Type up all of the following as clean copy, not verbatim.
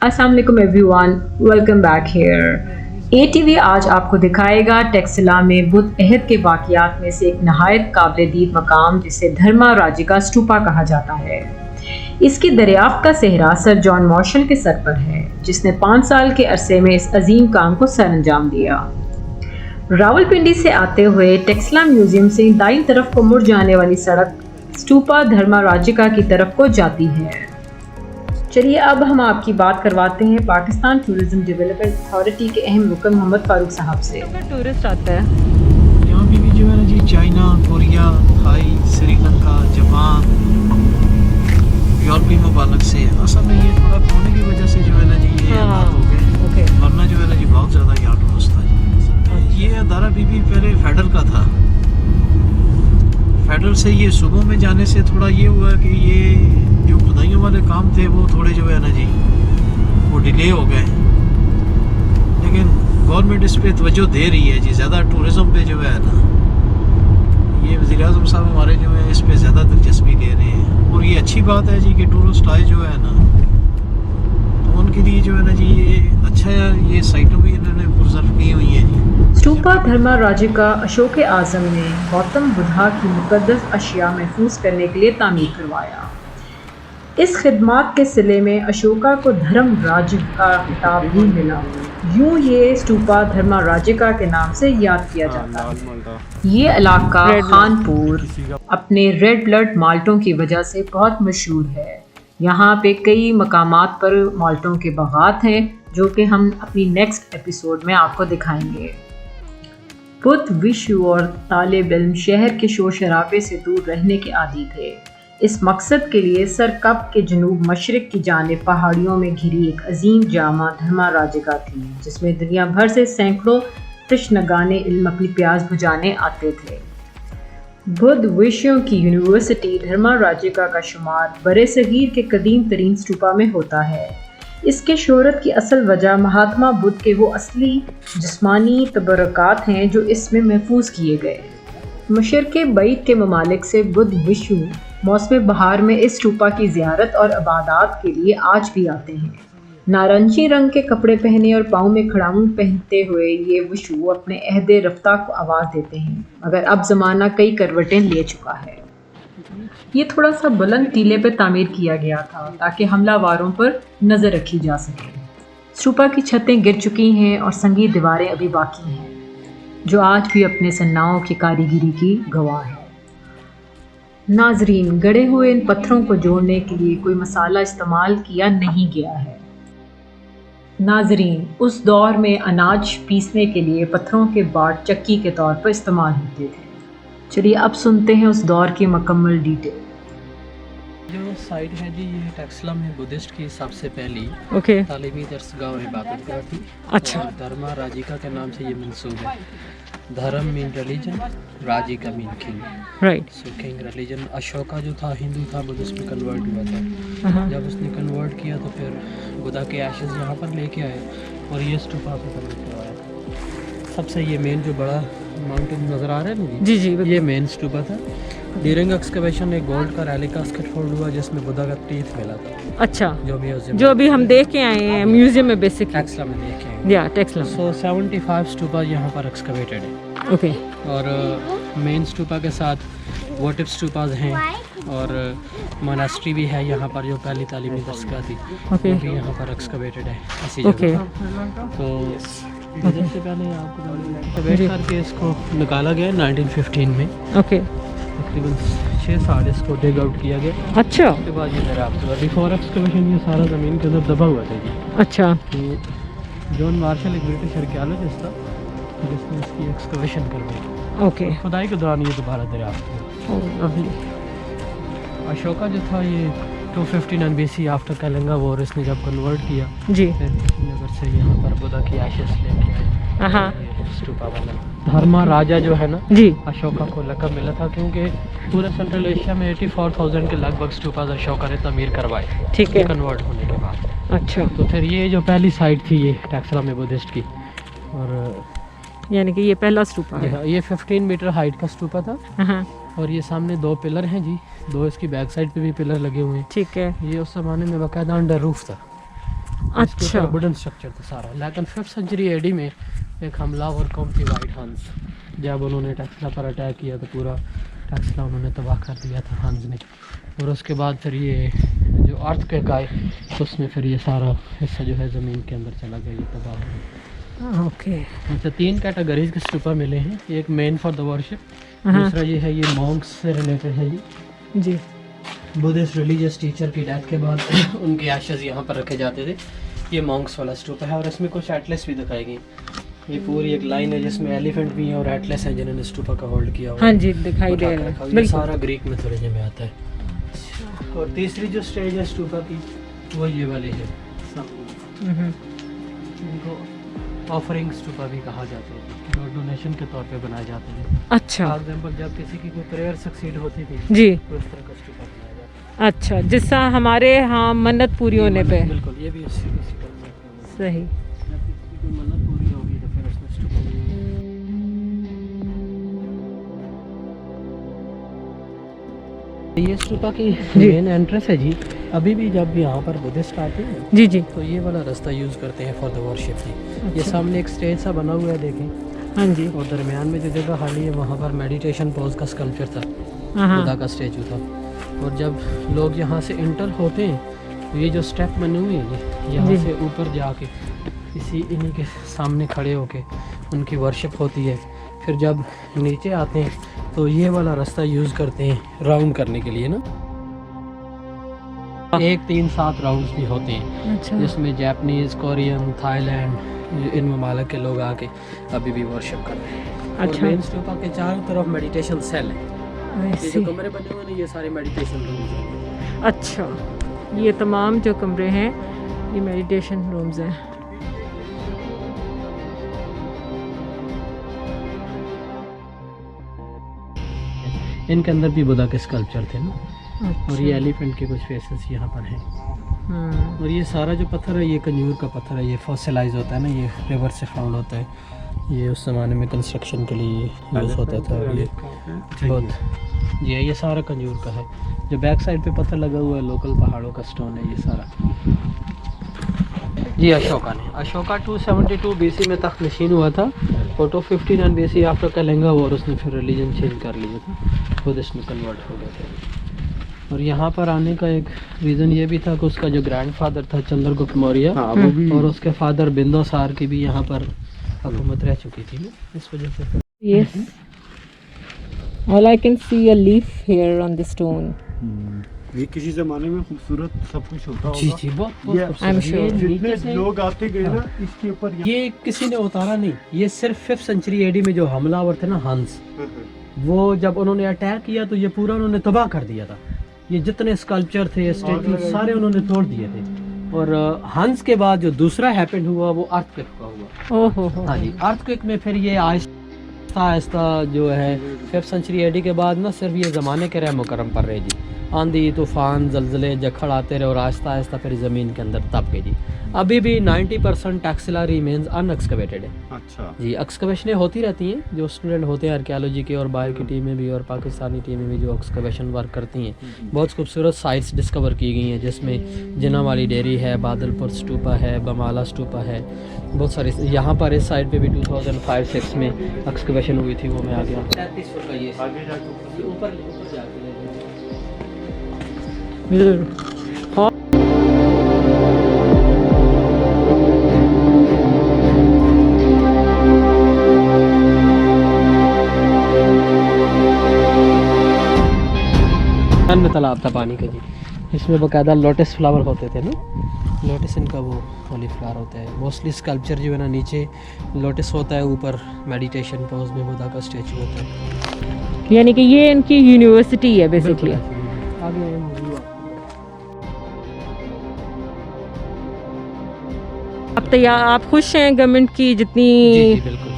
अस्सलाम वालेकुम everyone, welcome back here. ATV आज आपको दिखाएगा टेक्सला में बुद्ध अहद के वाक़ियात में से एक नहायत काबिल दीद मकाम जिसे धर्मा राजिका स्टूपा कहा जाता है। इसकी दरियाफ्त का सेहरा सर जॉन मार्शल के सर पर है, जिसने 5 साल के अरसे में इस अजीम काम को सर अंजाम दिया। रावलपिंडी से आते हुए टेक्सला म्यूजियम से दाईं तरफ को मुड़ जाने वाली सड़क स्टूपा धर्मा राजिका की तरफ को जाती है। चलिए अब हम आपकी बात करवाते हैं पाकिस्तान टूरिज्म डेवलपमेंट अथॉरिटी के अहम रुकन मोहम्मद फारूक साहब से। टूरिस्ट आता है यहाँ भी जो है ना जी, China, Korea, Thai, Sri Lanka, Japan, यूरोपीय ममालिक से। असल में ये थोड़ा कोरोना की वजह से जो है ना जी ये हालात हो गए, वरना जो है ना जी बहुत ज़्यादा यहाँ टूरिस्ट था जी। ये अदारा बीबी पहले फेडरल का था। फेडरल से ये सुबह में जाने से थोड़ा ये हुआ कि ये जो खुदाइयों वाले काम थे वो थोड़े जो है ना जी वो डिले हो गए, लेकिन गवर्नमेंट इस पे तवज्जो दे रही है जी। ज़्यादा टूरिज़्म पे जो है ना ये वज़ीर-ए-आज़म साहब हमारे जो है इस पे ज़्यादा दिलचस्पी ले रहे हैं, और ये अच्छी बात है जी कि टूरिस्ट आए जो है ना तो उनके लिए जो है ना जी ये अच्छा है। ये साइटों भी इन्होंने प्रिजर्व की हुई है जी। स्टूपा धर्मा राजिका अशोक आज़म ने गौतम बुद्धा की मुकद्दस अशिया महफूज करने के लिए तामीर करवाया। इस खिदमत के सिले में अशोका को धर्म राज का खिताब भी मिला। यूं ये स्टूपा धर्मा राजिका के नाम से याद किया जाता है। ये इलाका खानपुर अपने रेड ब्लड माल्टों की वजह से बहुत मशहूर है। यहाँ पे कई मकामात पर माल्टों के बागात हैं, जो कि हम अपनी नेक्स्ट एपिसोड में आपको दिखाएंगे। बुद्ध विश्व और तालिब इल्म शहर के शोर शराबे से दूर रहने के आदी थे। इस मकसद के लिए सर कप के जनूब मशरिक की जानिब पहाड़ियों में घिरी एक अजीम जामा धर्मा राजिका थी, जिसमें दुनिया भर से सैकड़ों तशनगाने इल्म अपनी प्यास बुझाने आते थे। बुद्ध विषयों की यूनिवर्सिटी धर्मा राजिका का शुमार बरे सगीर के कदीम तरीन स्टूपा में होता है। इसके शोहरत की असल वजह महात्मा बुद्ध के वो असली जिस्मानी तबरकात हैं जो इसमें महफूज किए गए। मशरक़े बैत के ममालिक से बुद्ध विश्व मौसम बहार में इस स्टूपा की ज़ियारत और इबादत के लिए आज भी आते हैं। नारंगी रंग के कपड़े पहने और पाँव में खड़ाऊं पहनते हुए ये विशु अपने अहदे रफ्ता को आवाज़ देते हैं, मगर अब ज़माना कई करवटें ले चुका है। ये थोड़ा सा बुलंद टीले पर तामीर किया गया था ताकि हमलावारों पर नज़र रखी जा सके। स्टूपा की छतें गिर चुकी हैं और संगी दीवारें अभी बाकी हैं, जो आज भी अपने सन्नाओं की कारीगरी की गवाह है। नाजरीन, गड़े हुए इन पत्थरों को जोड़ने के लिए कोई मसाला इस्तेमाल किया नहीं गया है। नाजरीन, उस दौर में अनाज पीसने के लिए पत्थरों के बाट चक्की के तौर पर इस्तेमाल होते थे। चलिए अब सुनते हैं उस दौर की मुकम्मल डिटेल। जो साइट है जी ये टेक्सला में बुद्धिस्ट की सबसे पहली तालीमी दरसगाह इबादतगाह थी। अच्छा। धर्मा राजिका के नाम से ये मंसूब है। धर्म मीन रिलीजन, राजिका mean king. Right. So king religion. Ashoka जो था हिंदू था, बुद्धिस्ट में कन्वर्ट हुआ था। जब उसने कन्वर्ट किया तो फिर बुद्धा के एशेज यहाँ पर लेके आए और ये स्टूपा पे कन्वर्ट करवाया। सबसे ये मेन जो बड़ा माउंटेन नज़र आ रहा है ना जी जी, ये मेन स्टूपा था। ड्यूरिंग एक्सकवेशन एक गोल्ड का रेलिक कास्केट फोल्ड हुआ जिसमें बुद्धा का टीथ मिला था। अच्छा। जो अभी हम देख के आए हैं म्यूजियम में बेसिकली टेक्सला में देखे हैं। या टेक्सला। सो 75 स्टूपा यहाँ पर एक्सकवेटेड है। ओके। और मेन स्टूपा के साथ वोटिव स्टूपाज हैं और मोनास्ट्री भी है यहाँ पर, जो पहली तालीमी दरसगाह थी वो भी यहाँ पर एक्सकवेटेड है ऐसी जगह। तो सबसे पहले आपको एक्सकवेट करके इसको निकाला गया 1915 में। ओके। तकरीबन 6 साल इसको डिग आउट किया गया। अच्छा। उसके बाद ये दरियाफ्त हुआ। बिफोर एक्सकवेशन ये सारा ज़मीन के अंदर दबा हुआ था जी। अच्छा। तो जॉन मार्शल एक ब्रिटिश आर्कियोलॉजिस्ट था जिसने इसकी एक्सकवेशन करवाई। ओके। खुदाई के दौरान ये दोबारा दरियाफ्त हुआ। अशोका जो था ये 259 BC आफ्टर कलिंगा वॉर इसने जब कन्वर्ट किया जी, फिर नगर से यहाँ पर बुद्धा की एशेस लेके आए। हाँ। स्टूपा बना। धर्मा राजा जो है ना जी, अशोका को लकब मिला था क्योंकि पूरे सेंट्रल एशिया में 84,000 के लगभग स्टूपाज अशोका ने तमीर करवाए। ठीक है। कन्वर्ट होने के बाद। अच्छा। तो फिर ये जो पहली साइट थी ये टेक्सला में बुद्धिस्ट की, और यानी कि ये पहला स्टूपा है। ये 15 मीटर हाइट का स्टूपा था। हाँ। और ये सामने 2 पिलर हैं जी, 2 इसकी बैक साइड पे भी पिलर लगे हुए हैं। ठीक है। ये उस ज़माने में बाकायदा अंडर रूफ था। अच्छा। वुडन स्ट्रक्चर था सारा, लेकिन 5th सेंचुरी एडी में एक हमलावर कौम थी वाइट हंस, जब उन्होंने टेक्सला पर अटैक किया तो पूरा टेक्सला उन्होंने तबाह कर दिया था हंस ने। और उसके बाद फिर ये जो अर्थ क्वेक आए तो उसमें फिर ये सारा हिस्सा जो है ज़मीन के अंदर चला गया, ये तबाह हो गया। ओके। अच्छा, 3 कैटेगरीज के स्तूपा मिले हैं, एक मेन फॉर द वर्शिप, दूसरा ये है ये मॉन्क्स से रिलेटेड है जी। बुद्धिस्ट रिलीजियस टीचर की डेथ के बाद उनके एशेस यहाँ पर रखे जाते थे। ये मॉन्क्स वाला स्तूपा है और इसमें कुछ एटलस भी दिखाई गई। ये पूरी एक लाइन है जिसमें एलिफेंट भी है और एटलस है जिन्होंने स्तूपा का होल्ड किया हुआ है। हाँ जी, दिखाई दे रहा है। ये सारा ग्रीक मिथोलॉजी में आता है। और तीसरी जो स्टेज है स्तूपा की वो ये वाली है, इनको ऑफरिंग स्तूपा भी कहा जाता है, जो डोनेशन के तौर पे बनाए जाते हैं। अच्छा। फॉर एग्जांपल जब किसी की कोई प्रेयर सक्सीड होती थी जी। तो इस तरह का स्तूपा बनाया जाता अच्छा, जिससे हमारे यहाँ मन्नत पूरी है। होने पे। बिल्कुल, ये भी इसी का सही। जब किसी की कोई मन्नत पूरी होगी तो फिर उसमें स्तूपा ये स्तूपा की मेन एंट्रेंस है जी। अभी भी जब यहाँ पर बुद्धिस्ट आते हैं जी जी। तो ये वाला रास्ता यूज़ करते हैं फॉर द वर्शिप जी। ये अच्छा। सामने एक स्टेज सा बना हुआ है, देखें, हाँ जी। और दरमियान में जो जगह खाली है वहाँ पर मेडिटेशन पोज का स्कल्पचर था, हाँ खुदा का स्टेचू था। और जब लोग यहाँ से इंटर होते हैं तो ये जो स्टेप बने हुए हैं ये, यहाँ जी। से ऊपर जाके इसी इन्हीं के सामने खड़े होके उनकी वर्शिप होती है। फिर जब नीचे आते हैं तो ये वाला रास्ता यूज़ करते हैं राउंड करने के लिए ना। 1, 3, 7 राउंड्स भी होते हैं अच्छा। जिसमें जापानीज़, कोरियन, थाईलैंड, इन ममालिक के लोग आके अभी भी वर्शिप कर रहे हैं। और अच्छा। मेन स्तूपा के चारों तरफ मेडिटेशन सेल है। I ये जो see। कमरे बने हुए हैं ये सारे मेडिटेशन रूम्स हैं। अच्छा, ये तमाम जो कमरे हैं ये मेडिटेशन रूम्स हैं। इनके अंदर भी बुद्धा के स्कल्पचर थे ना। अच्छा। और ये एलिफेंट के कुछ फेसेस यहाँ पर हैं। और ये सारा जो पत्थर है ये कंजूर का पत्थर है, ये फॉसिलाइज होता है ना, ये रिवर से फाउंड होता है। ये उस ज़माने में कंस्ट्रक्शन के लिए यूज़ होता था। और ये बहुत ये सारा कंजूर का है। जो बैक साइड पे पत्थर लगा हुआ है लोकल पहाड़ों का स्टोन है ये सारा। जी अशोका ने, अशोका 272 BC में तख्त नशीन हुआ था और 259 BC आफ्टर कलिंगा वॉर उसने फिर रिलीजन चेंज कर लिया था, बुद्धिस्ट में कन्वर्ट हो गए थे। और यहाँ पर आने का एक रीज़न ये भी था कि उसका जो ग्रैंडफादर था चंद्रगुप्त मौर्य और उसके फादर बिंदुसार की भी यहाँ पर हुकूमत रह चुकी थी ना, इस वजह से। Yes. All I can see a leaf here on the stone. ये किसी जमाने में खूबसूरत सब कुछ होता जी होगा। जी, बहुत ये खूबसूरत। I'm sure. ये नीचे जितने से- लोग आते गए ना इसके ऊपर ये किसी ने उतारा नहीं, ये सिर्फ 5th सेंचुरी एडी में जो हमलावर थे ना हंस, वो जब उन्होंने अटैक किया तो ये पूरा उन्होंने तबाह कर दिया था। ये जितने स्कल्पचर थे, स्टेचू सारे उन्होंने तोड़ दिए थे। और हंस के बाद जो दूसरा हैपेंड हुआ वो अर्थक्वेक का हुआ। ओहो हो। हाँ जी, अर्थक्वेक में फिर ये आहिस्ता आहिस्ता जो है 5th सेंचुरी एडी के बाद ना सिर्फ ये ज़माने के रहम करम पर रहे जी। आंधी, तूफ़ान, जलजले, जखड़ आते रहे और आहिस्ता आहिस्ता फिर ज़मीन के अंदर दब गई जी। अभी भी 90% टैक्सिला रिमेन्स अनएक्सकवेटेड है अच्छा जी। एक्सकवेशनें होती रहती हैं, जो स्टूडेंट होते हैं आर्कियोलॉजी के और बाहर की टीमें भी और पाकिस्तानी टीमें भी जो एक्सकवेशन वर्क करती हैं, बहुत खूबसूरत साइट्स डिस्कवर की गई हैं, जिसमें जिना वाली डेयरी है, बादलपुर स्तूपा है, बमाला स्तूपा है, बहुत सारे। यहाँ पर इस साइड पे भी 2005-06 में एक्सकवेशन हुई थी, वो मैं आ गया। 33 फुट का ये आगे जाके ऊपर जाके में तालाब था पानी का जी। इसमें बाकायदा लोटस फ्लावर होते थे ना, लोटस इनका वो कॉलीफ्लावर होता है। मोस्टली स्कल्पचर जो है ना नीचे लोटस होता है, ऊपर मेडिटेशन पोज में बुद्धा का स्टेचू होता है। यानी कि ये इनकी यूनिवर्सिटी है बेसिकली। आगे आप तैयार, आप खुश हैं गवर्नमेंट की जितनी? जी बिल्कुल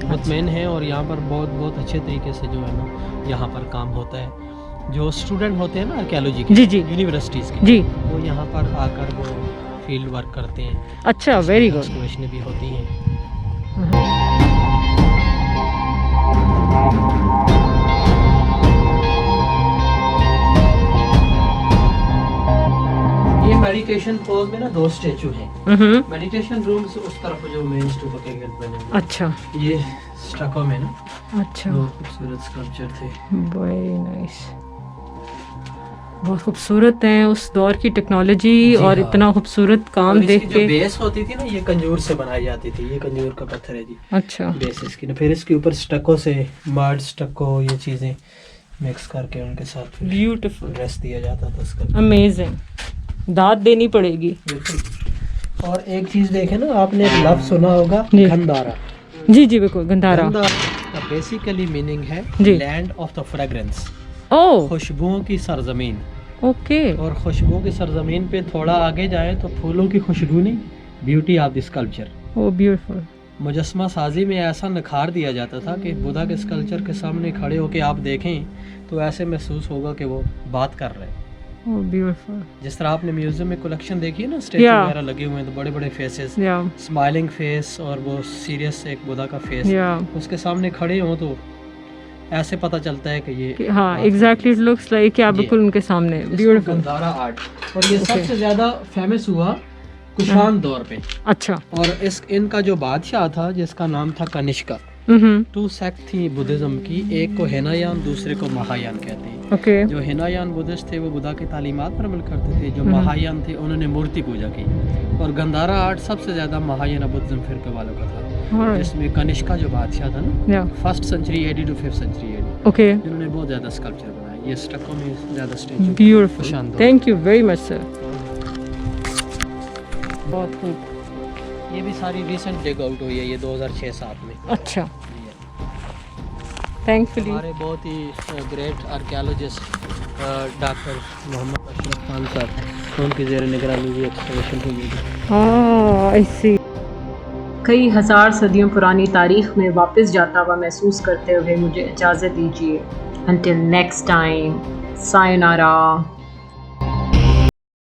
मुतमईन है। और यहाँ पर बहुत बहुत अच्छे तरीके से जो है ना यहाँ पर काम होता है। जो स्टूडेंट होते हैं ना आर्कियोलॉजी के, जी जी यूनिवर्सिटीज़ के, जी। वो यहाँ पर आकर वो फील्ड वर्क करते हैं। अच्छा, वेरी गुड। एक्सकवेशनें भी होती हैं। ये मेडिटेशन पोज में ना 2 स्टैचू हैं। हम्म। मेडिटेशन रूम्स उस तरफ जो मेन स्तूपा के गेट बने हुए। अच्छा ये स्टको में ना अच्छा, 2 खूबसूरत स्कल्पचर थे। वेरी नाइस, बहुत खूबसूरत हैं। उस दौर की टेक्नोलॉजी और हाँ। इतना खूबसूरत काम और इसकी देख जो के। बेस होती थी ना, ये कंजूर से बनाई जाती थी। ये कंजूर का पत्थर है जी, अच्छा बेस इसकी ना। फिर इसके ऊपर स्टको से मड स्टको ये चीजें मिक्स करके उनके साथ ब्यूटीफुल, ड्रेस दिया जाता था उसका। अमेजिंग, दाद देनी पड़ेगी। बिल्कुल। और एक चीज देखे ना आपने, एक लफ्ज सुना होगा, जी। गंधारा। जी जी बिल्कुल, गंधारा। गंधारा का बेसिकली मीनिंग है जी। लैंड ऑफ द फ्रेग्रेंस, ओह खुशबुओं की सरजमीन। ओके, और खुशबुओं की सरजमीन पे थोड़ा आगे जाए तो फूलों की खुशबू नहीं, beauty of the sculpture. Oh beautiful. मुजस्समा साजी में ऐसा निखार दिया जाता था कि बुद्धा के स्कल्पचर के सामने खड़े होकर आप देखें तो ऐसे महसूस होगा कि वो बात कर रहे हैं। ओ ब्यूटीफुल, जिस तरह आपने म्यूजियम में कलेक्शन देखी है ना, स्टैचू Yeah. वगैरह लगे हुए हैं तो बड़े बड़े फेसेस, या स्माइलिंग फेस और वो सीरियस एक बुद्धा का फेस, या उसके सामने खड़े हों तो ऐसे पता चलता है कि ये हाँ, एग्जैक्टली, इट लुक्स लाइक क्या जी। बिल्कुल उनके सामने। इसको ब्यूटीफुल। गंधारा आर्ट। और ये Okay. सबसे ज्यादा फेमस हुआ कुशान दौर पे। अच्छा। और इनका जो बादशाह था जिसका नाम था कनिष्का। हम्म। 2 सेक्ट थी बुद्धिज्म की, एक को हिनायान, दूसरे को महायान कहते हैं। ओके। जो हिनायान बुद्धिस्ट थे वो बुद्धा की तालीमात पर अमल करते थे, जो महायान थे उन्होंने मूर्ति पूजा की। और गंधारा आर्ट सबसे ज्यादा महायान बुद्धिज्म फिरके वालों का था, Alright. जिसमें कनिष्का जो बादशाह था ना, या 1st century AD to 5th century AD, okay, इन्होंने बहुत ज्यादा स्कल्पचर बनाए। ये स्टको में ज्यादा स्टैचू ब्यूटीफुल, कुशान दौर। Thank you very much sir. बहुत खूब। ये भी सारी रिसेंट डिग आउट हुई है, ये 2006-7 में। अच्छा, थैंकफुली। हमारे बहुत ही great archaeologist doctor Mohammad Ashraf Khan साहब, उनकी ज़ेर निगरानी भी एक्सकवेशन हुई है। आई सी। कई हज़ार सदियों पुरानी तारीख में वापस जाता हुआ महसूस करते हुए मुझे इजाज़त दीजिए। Until next time, sayonara.